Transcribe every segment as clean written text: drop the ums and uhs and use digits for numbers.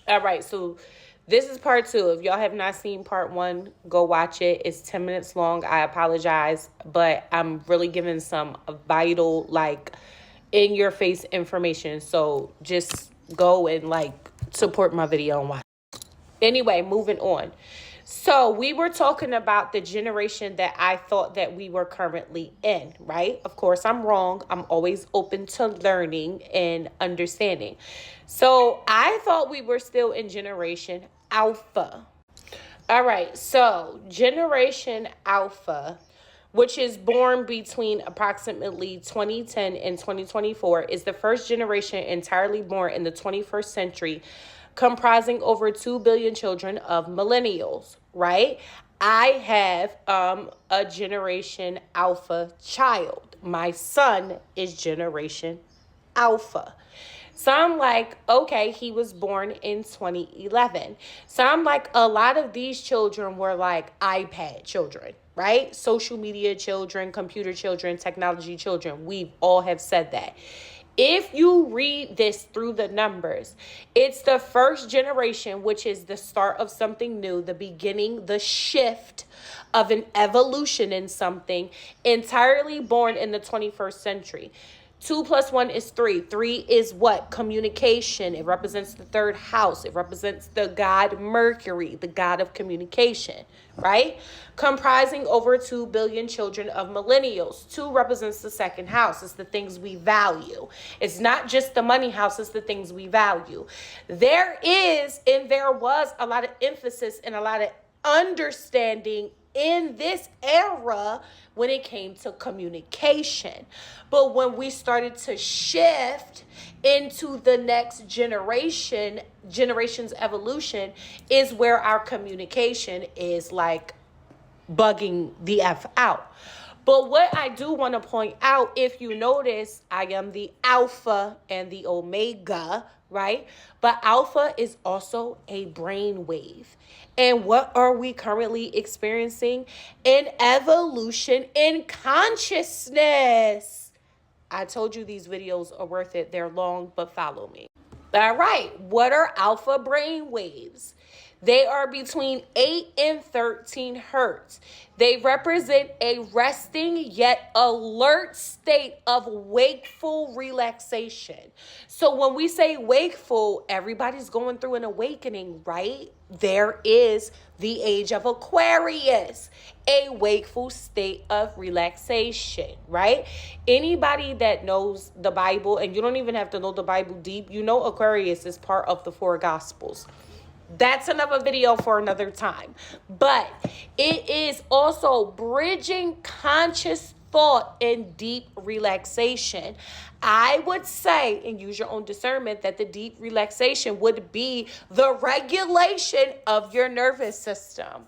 All right, so this is part two. If y'all have not seen part one, go watch it. It's 10 minutes long. I apologize, but I'm really giving some vital, like, in your face information. So just go and, like, support my video and watch. Anyway, moving on. So we were talking about the generation that I thought that we were currently in, right? Of course, I'm wrong. I'm always open to learning and understanding. So I thought we were still in Generation Alpha. All right, so Generation Alpha, which is born between approximately 2010 and 2024, is the first generation entirely born in the 21st century, comprising over 2 billion children of millennials, right? I have a Generation Alpha child. My son is Generation Alpha. So I'm like, okay, he was born in 2011. So I'm like, a lot of these children were like iPad children, right? Social media children, computer children, technology children. We all have said that. If you read this through the numbers, it's the first generation, which is the start of something new, the beginning, the shift of an evolution in something, entirely born in the 21st century. 2 plus 1 is 3. 3 is what? Communication. It represents the third house. It represents the god Mercury, the god of communication, right? Comprising over 2 billion children of millennials. 2 represents the second house. It's the things we value. It's not just the money house, it's the things we value. There is and there was a lot of emphasis and a lot of understanding in this era when it came to communication. But when we started to shift into the next generation's evolution, is where our communication is like bugging the F out. But what I do want to point out, if you notice, I am the Alpha and the Omega, right? But Alpha is also a brainwave. And what are we currently experiencing? An evolution in consciousness. I told you these videos are worth it. They're long, but follow me. All right. What are alpha brain waves? They are between 8 and 13 hertz. They represent a resting yet alert state of wakeful relaxation. So when we say wakeful, everybody's going through an awakening, right? There is the age of Aquarius, a wakeful state of relaxation, right? Anybody that knows the Bible, and you don't even have to know the Bible deep, you know Aquarius is part of the 4 Gospels. That's another video for another time. But it is also bridging conscious thought and deep relaxation. I would say, and use your own discernment, that the deep relaxation would be the regulation of your nervous system.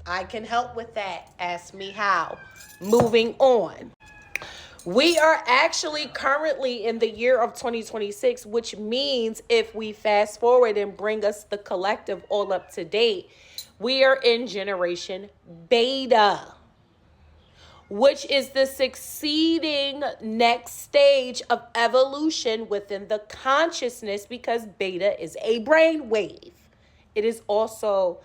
I can help with that. Ask me how. Moving on. We are actually currently in the year of 2026, which means if we fast forward and bring us the collective all up to date, we are in Generation Beta, which is the succeeding next stage of evolution within the consciousness, because beta is a brain wave. It is also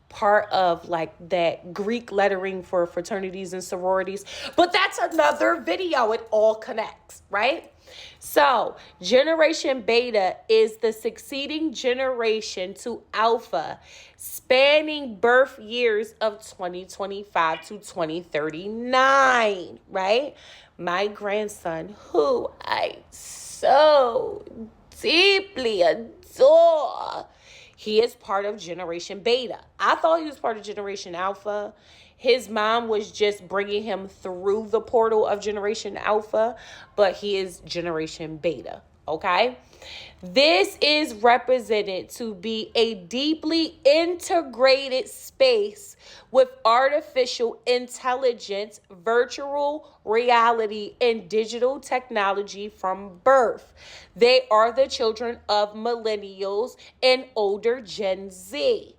part of like that Greek lettering for fraternities and sororities. But that's another video. It all connects, right? So Generation Beta is the succeeding generation to Alpha, spanning birth years of 2025 to 2039, right? My grandson, who I so deeply adore, he is part of Generation Beta. I thought he was part of Generation Alpha. His mom was just bringing him through the portal of Generation Alpha, but he is Generation Beta, okay? This is represented to be a deeply integrated space with artificial intelligence, virtual reality, and digital technology from birth. They are the children of millennials and older Gen Z.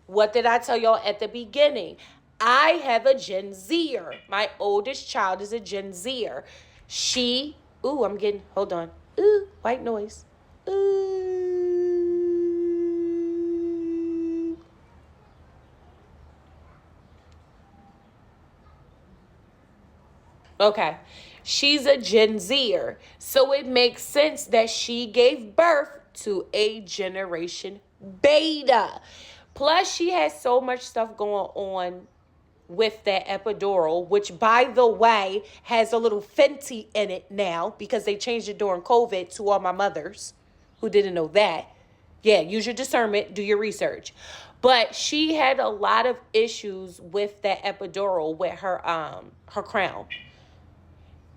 What did I tell y'all at the beginning? I have a Gen Zer. My oldest child is a Gen Zer. Hold on. White noise. Okay. She's a Gen Zer. So it makes sense that she gave birth to a generation beta. Plus, she has so much stuff going on with that epidural, which, by the way, has a little Fenty in it now because they changed it during COVID to all my mothers who didn't know that. Yeah, use your discernment, do your research. But she had a lot of issues with that epidural with her crown.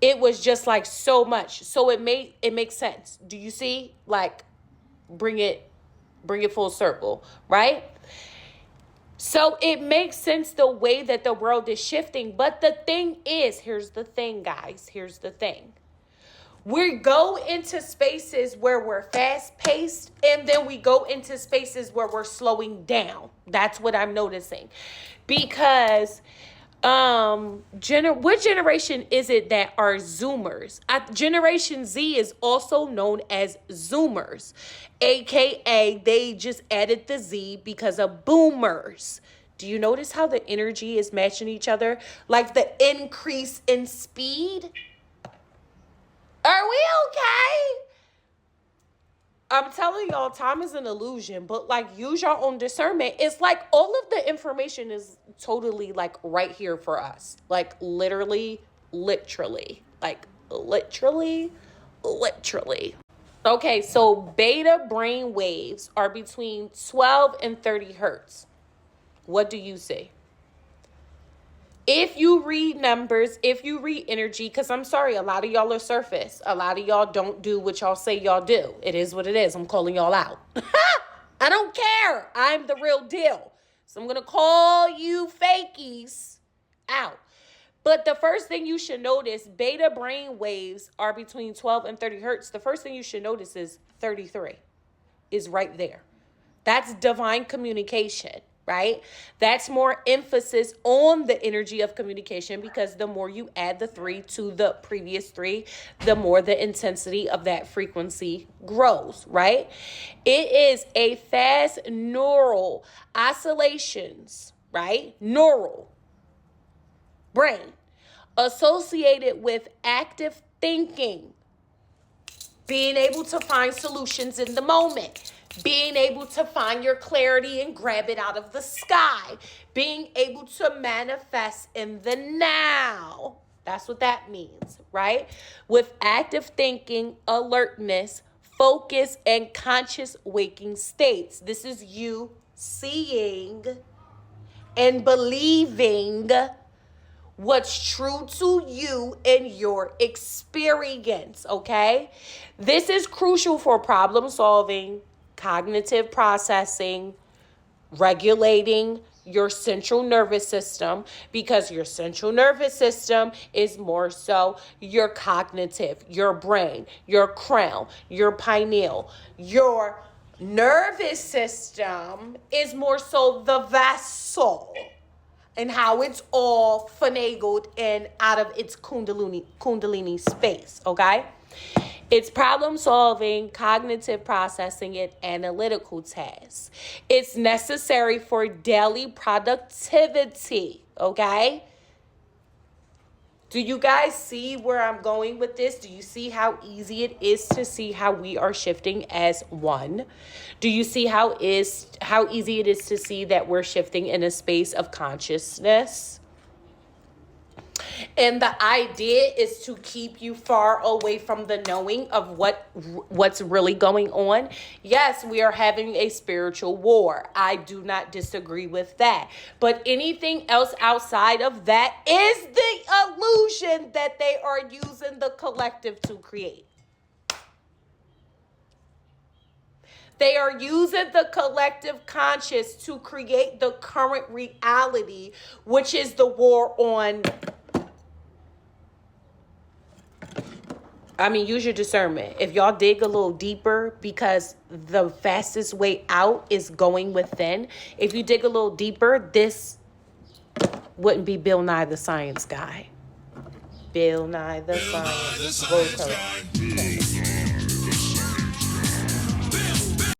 It was just like so much. So it makes sense. Do you see? Like, bring it full circle, right? So it makes sense the way that the world is shifting. But the thing is, here's the thing, guys. Here's the thing. We go into spaces where we're fast paced, and then we go into spaces where we're slowing down. That's what I'm noticing. Because what generation is it that are Zoomers? Generation Z is also known as Zoomers, aka they just added the Z because of boomers. Do you notice how the energy is matching each other? Like the increase in speed? Are we okay? I'm telling y'all, time is an illusion, but like use your own discernment. It's like all of the information is totally like right here for us. Like literally. Like literally. Okay, so beta brain waves are between 12 and 30 hertz. What do you see? If you read numbers, if you read energy, because I'm sorry, a lot of y'all are surface. A lot of y'all don't do what y'all say y'all do. It is what it is. I'm calling y'all out. I don't care. I'm the real deal. So I'm going to call you fakies out. But the first thing you should notice, beta brain waves are between 12 and 30 hertz. The first thing you should notice is 33 is right there. That's divine communication. Right? That's more emphasis on the energy of communication because the more you add the 3 to the previous 3, the more the intensity of that frequency grows, right? It is a fast neural oscillations, right? Neural brain associated with active thinking, being able to find solutions in the moment, being able to find your clarity and grab it out of the sky, being able to manifest in the now. That's what that means, right? With active thinking, alertness, focus, and conscious waking states. This is you seeing and believing what's true to you in your experience, okay? This is crucial for problem solving, cognitive processing, regulating your central nervous system, because your central nervous system is more so your cognitive, your brain, your crown, your pineal. Your nervous system is more so the vessel and how it's all finagled and out of its kundalini space, okay? It's problem solving, cognitive processing, and analytical tasks. It's necessary for daily productivity, okay? Do you guys see where I'm going with this? Do you see how easy it is to see how we are shifting as one? Do you see how easy it is to see that we're shifting in a space of consciousness? And the idea is to keep you far away from the knowing of what's really going on. Yes, we are having a spiritual war. I do not disagree with that. But anything else outside of that is the illusion that they are using the collective to create. They are using the collective conscious to create the current reality, which is the war on... use your discernment. If y'all dig a little deeper, because the fastest way out is going within. If you dig a little deeper, this wouldn't be Bill Nye the Science Guy. Bill Nye the Science Guy.